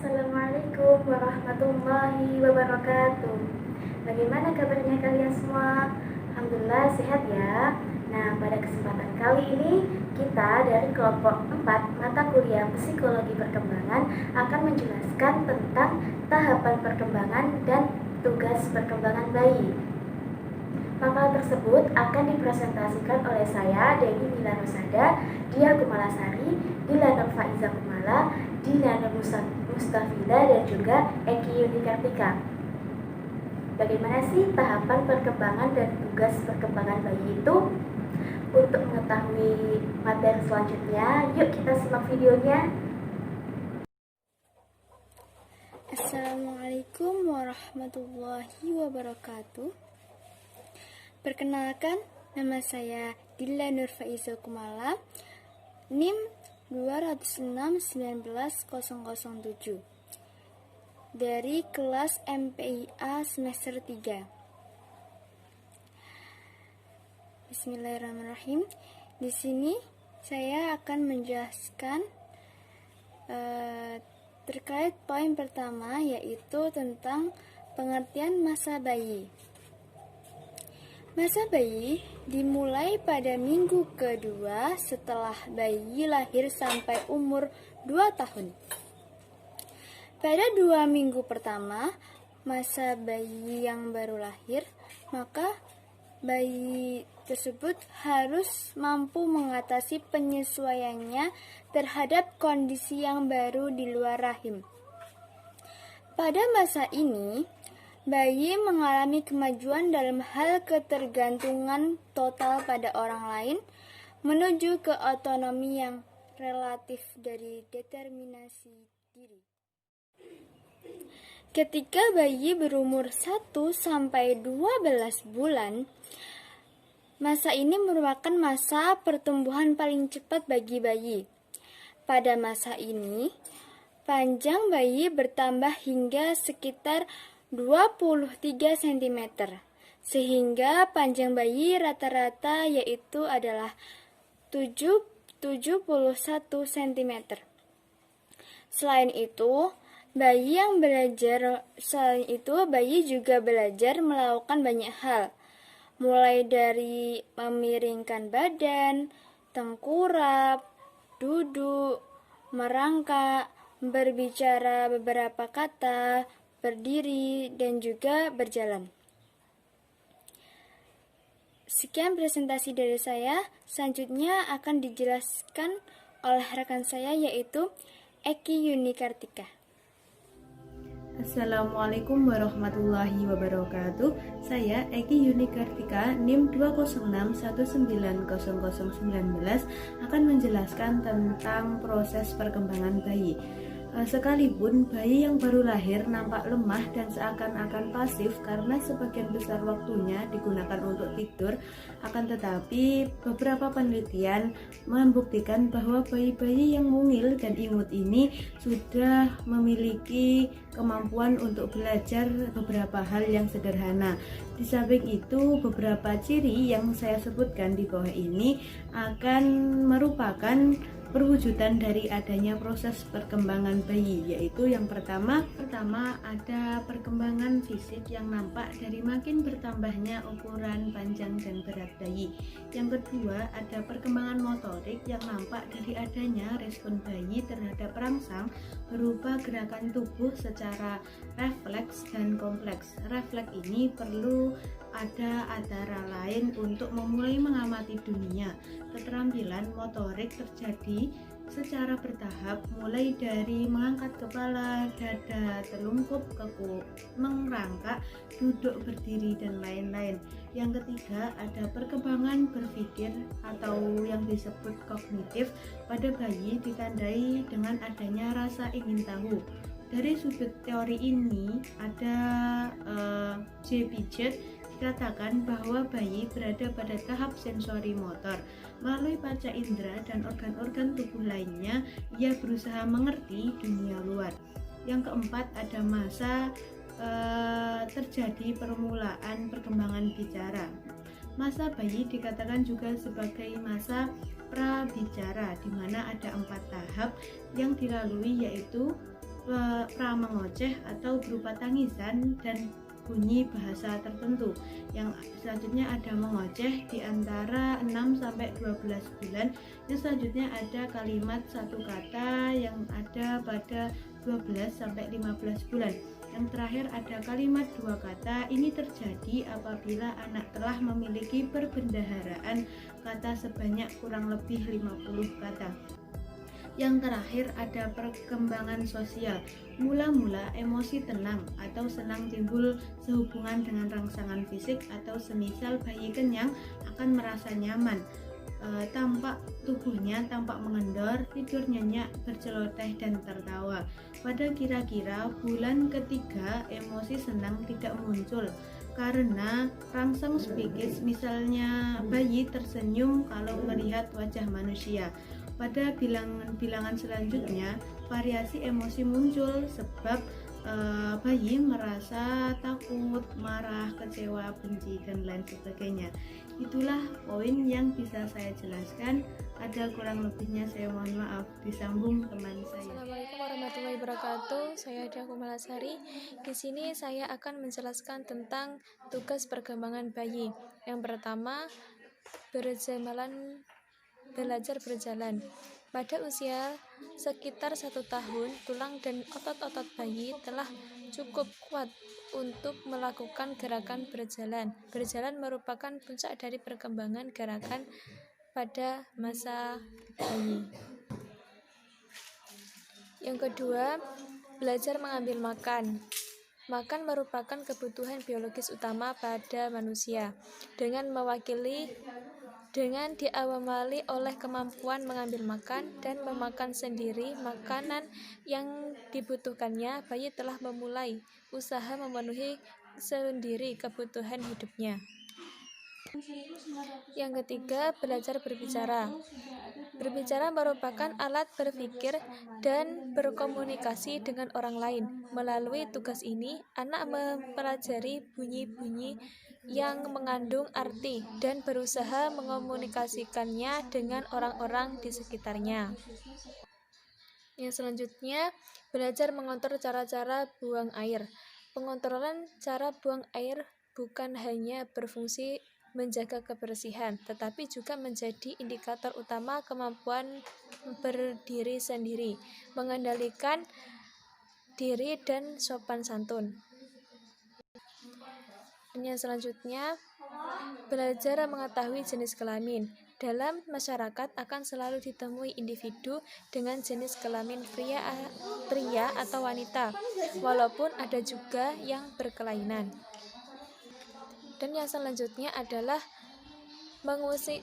Assalamualaikum warahmatullahi wabarakatuh. Bagaimana kabarnya kalian semua? Alhamdulillah sehat ya. Nah, pada kesempatan kali ini kita dari kelompok 4 mata kuliah Psikologi Perkembangan akan menjelaskan tentang tahapan perkembangan dan tugas perkembangan bayi. Makalah tersebut akan dipresentasikan oleh saya, Dewi Mila Rosada, Dia Kumalasari, Dilana Faiza Kumala, Dilana Mustafida, dan juga Eki Yuni Kartika. Bagaimana sih tahapan perkembangan dan tugas perkembangan bayi itu? Untuk mengetahui materi selanjutnya, yuk kita simak videonya. Assalamualaikum warahmatullahi wabarakatuh. Perkenalkan, nama saya Dilla Nur Faiza Kumala, NIM 206-19007 dari kelas MPIA semester 3. Bismillahirrahmanirrahim. Di sini saya akan menjelaskan terkait poin pertama, yaitu tentang pengertian masa bayi. Masa bayi dimulai pada minggu kedua setelah bayi lahir sampai umur 2 tahun. Pada 2 minggu pertama masa bayi yang baru lahir, maka bayi tersebut harus mampu mengatasi penyesuaiannya terhadap kondisi yang baru di luar rahim. Pada masa ini, bayi mengalami kemajuan dalam hal ketergantungan total pada orang lain menuju ke otonomi yang relatif dari determinasi diri. Ketika bayi berumur 1-12 bulan, masa ini merupakan masa pertumbuhan paling cepat bagi bayi. Pada masa ini, panjang bayi bertambah hingga sekitar 23 cm, sehingga panjang bayi rata-rata yaitu adalah 71 cm. Selain itu, bayi juga belajar melakukan banyak hal, mulai dari memiringkan badan, tengkurap, duduk, merangkak, berbicara beberapa kata, berdiri, dan juga berjalan. Sekian presentasi dari saya. Selanjutnya akan dijelaskan oleh rekan saya, yaitu Eki Yuni Kartika. Assalamualaikum warahmatullahi wabarakatuh. Saya Eki Yuni Kartika, NIM 206-19019 akan menjelaskan tentang proses perkembangan bayi. Sekalipun bayi yang baru lahir nampak lemah dan seakan-akan pasif karena sebagian besar waktunya digunakan untuk tidur, akan tetapi beberapa penelitian membuktikan bahwa bayi-bayi yang mungil dan imut ini sudah memiliki kemampuan untuk belajar beberapa hal yang sederhana. Di samping itu, beberapa ciri yang saya sebutkan di bawah ini akan merupakan perwujudan dari adanya proses perkembangan bayi, yaitu yang pertama ada perkembangan fisik yang nampak dari makin bertambahnya ukuran, panjang, dan berat bayi. Yang kedua, ada perkembangan motorik yang nampak dari adanya respon bayi terhadap rangsang berupa gerakan tubuh secara refleks dan kompleks. Refleks ini perlu ada antara lain untuk memulai mengamati dunia. Keterampilan motorik terjadi secara bertahap, mulai dari mengangkat kepala, dada, telungkup, kekuk, merangkak, duduk, berdiri, dan lain-lain. Yang ketiga, ada perkembangan berpikir atau yang disebut kognitif pada bayi ditandai dengan adanya rasa ingin tahu. Dari sudut teori ini ada J. Piaget dikatakan bahwa bayi berada pada tahap sensori motor. Melalui panca indera dan organ-organ tubuh lainnya, ia berusaha mengerti dunia luar. Yang keempat, ada masa terjadi permulaan perkembangan bicara. Masa bayi dikatakan juga sebagai masa prabicara, di mana ada 4 tahap yang dilalui, yaitu pramengoceh atau berupa tangisan dan bunyi bahasa tertentu. Yang selanjutnya ada mengoceh di antara 6 sampai 12 bulan. Yang selanjutnya ada kalimat satu kata yang ada pada 12 sampai 15 bulan. Yang terakhir ada kalimat dua kata. Ini terjadi apabila anak telah memiliki perbendaharaan kata sebanyak kurang lebih 50 kata. Yang terakhir ada perkembangan sosial. Mula-mula emosi tenang atau senang timbul sehubungan dengan rangsangan fisik atau semisal bayi kenyang akan merasa nyaman. Tampak tubuhnya tampak mengendor, tidur nyenyak, berceloteh dan tertawa. Pada kira-kira bulan ketiga emosi senang tidak muncul karena rangsang psikis, misalnya bayi tersenyum kalau melihat wajah manusia. Pada bilangan selanjutnya variasi emosi muncul sebab bayi merasa takut, marah, kecewa, benci dan lain sebagainya. Itulah poin yang bisa saya jelaskan. Ada kurang lebihnya saya mohon maaf. Disambung teman saya. Assalamualaikum warahmatullahi wabarakatuh. Saya Dia Kumalasari. Di sini saya akan menjelaskan tentang tugas perkembangan bayi. Yang pertama, belajar berjalan. Pada usia sekitar 1 tahun, tulang dan otot-otot bayi telah cukup kuat untuk melakukan gerakan berjalan. Berjalan merupakan puncak dari perkembangan gerakan pada masa bayi. Yang kedua, belajar mengambil makan. Makan merupakan kebutuhan biologis utama pada manusia. Dengan diawali oleh kemampuan mengambil makan dan memakan sendiri makanan yang dibutuhkannya, bayi telah memulai usaha memenuhi sendiri kebutuhan hidupnya. Yang ketiga, belajar berbicara. Berbicara merupakan alat berpikir dan berkomunikasi dengan orang lain. Melalui tugas ini, anak mempelajari bunyi-bunyi yang mengandung arti dan berusaha mengomunikasikannya dengan orang-orang di sekitarnya. Yang selanjutnya, belajar mengontrol cara-cara buang air. Pengontrolan cara buang air bukan hanya berfungsi menjaga kebersihan, tetapi juga menjadi indikator utama kemampuan berdiri sendiri, mengendalikan diri dan sopan santun. Yang selanjutnya, belajar mengetahui jenis kelamin. Dalam masyarakat akan selalu ditemui individu dengan jenis kelamin pria atau wanita, walaupun ada juga yang berkelainan. Dan yang selanjutnya adalah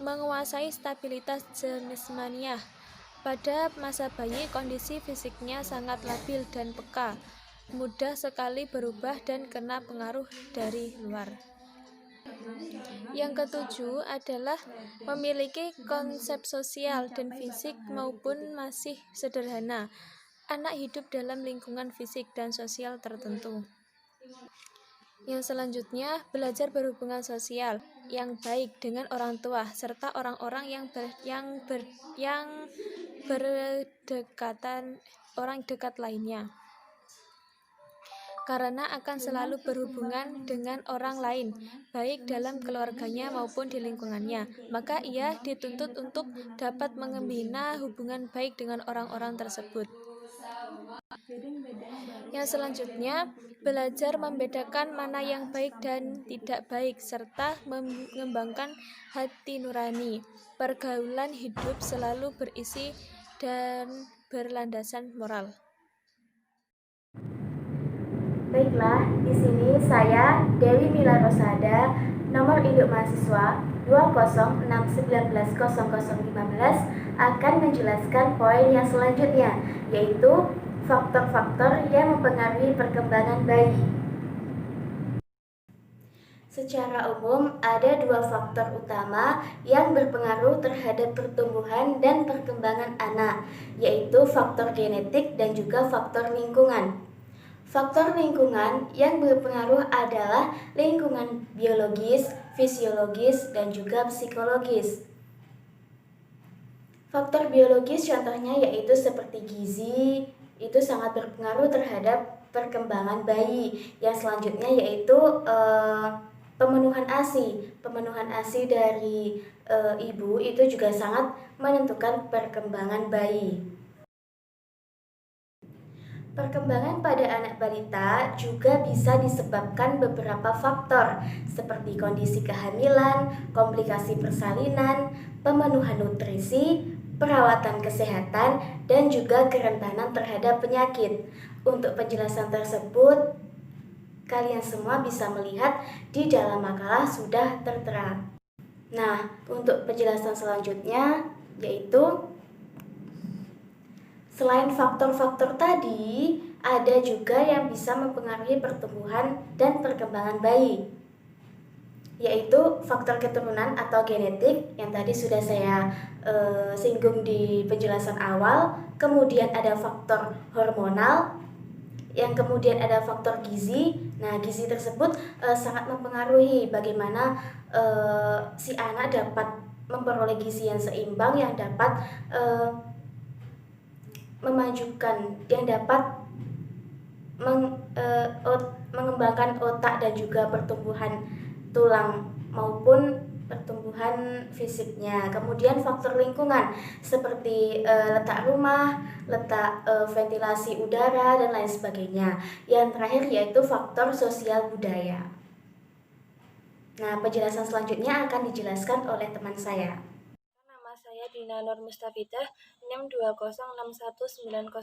menguasai stabilitas jenismania. Pada masa bayi, kondisi fisiknya sangat labil dan peka, mudah sekali berubah dan kena pengaruh dari luar. Yang ketujuh adalah memiliki konsep sosial dan fisik maupun masih sederhana. Anak hidup dalam lingkungan fisik dan sosial tertentu. Yang selanjutnya, belajar berhubungan sosial yang baik dengan orang tua serta orang-orang yang berdekatan, orang dekat lainnya. Karena akan selalu berhubungan dengan orang lain, baik dalam keluarganya maupun di lingkungannya, maka ia dituntut untuk dapat membina hubungan baik dengan orang-orang tersebut. Yang selanjutnya, belajar membedakan mana yang baik dan tidak baik, serta mengembangkan hati nurani. Pergaulan hidup selalu berisi dan berlandasan moral. Baiklah, di sini saya Dewi Mila Rosada, nomor induk mahasiswa 206190015 akan menjelaskan poin yang selanjutnya, yaitu faktor-faktor yang mempengaruhi perkembangan bayi. Secara umum, ada 2 faktor utama yang berpengaruh terhadap pertumbuhan dan perkembangan anak, yaitu faktor genetik dan juga faktor lingkungan. Faktor lingkungan yang berpengaruh adalah lingkungan biologis, fisiologis, dan juga psikologis. Faktor biologis contohnya yaitu seperti gizi, itu sangat berpengaruh terhadap perkembangan bayi. Yang selanjutnya yaitu pemenuhan ASI. Pemenuhan ASI dari ibu itu juga sangat menentukan perkembangan bayi. Perkembangan pada anak balita juga bisa disebabkan beberapa faktor seperti kondisi kehamilan, komplikasi persalinan, pemenuhan nutrisi, perawatan kesehatan, dan juga kerentanan terhadap penyakit. Untuk penjelasan tersebut, kalian semua bisa melihat di dalam makalah sudah tertera. Nah, untuk penjelasan selanjutnya yaitu selain faktor-faktor tadi, ada juga yang bisa mempengaruhi pertumbuhan dan perkembangan bayi, yaitu faktor keturunan atau genetik yang tadi sudah saya singgung di penjelasan awal. Kemudian ada faktor hormonal, yang kemudian ada faktor gizi. Nah, gizi tersebut sangat mempengaruhi bagaimana si anak dapat memperoleh gizi yang seimbang, yang dapat memajukan, yang dapat mengembangkan otak dan juga pertumbuhan tulang maupun pertumbuhan fisiknya. Kemudian faktor lingkungan seperti letak rumah, letak ventilasi udara, dan lain sebagainya. Yang terakhir yaitu faktor sosial budaya. Nah, penjelasan selanjutnya akan dijelaskan oleh teman saya. Nama saya Dina Nur Mustafidah, NIM 206190018.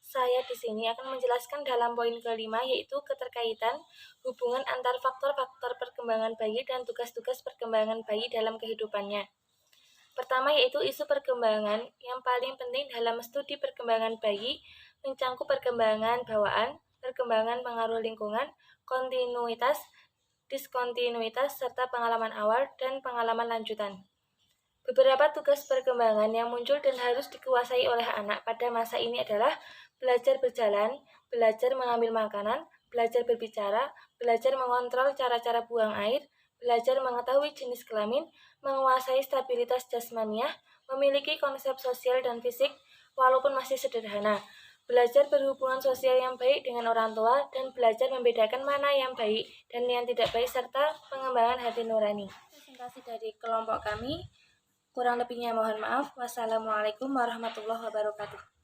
Saya di sini akan menjelaskan dalam poin kelima, yaitu keterkaitan hubungan antar faktor-faktor perkembangan bayi dan tugas-tugas perkembangan bayi dalam kehidupannya. Pertama yaitu isu perkembangan. Yang paling penting dalam studi perkembangan bayi mencangkup perkembangan bawaan, perkembangan pengaruh lingkungan, kontinuitas, diskontinuitas, serta pengalaman awal dan pengalaman lanjutan. Beberapa tugas perkembangan yang muncul dan harus dikuasai oleh anak pada masa ini adalah belajar berjalan, belajar mengambil makanan, belajar berbicara, belajar mengontrol cara-cara buang air, belajar mengetahui jenis kelamin, menguasai stabilitas jasmaniah, memiliki konsep sosial dan fisik walaupun masih sederhana, belajar berhubungan sosial yang baik dengan orang tua, dan belajar membedakan mana yang baik dan yang tidak baik, serta pengembangan hati nurani. Presentasi dari kelompok kami. Kurang lebihnya mohon maaf. Wassalamualaikum warahmatullahi wabarakatuh.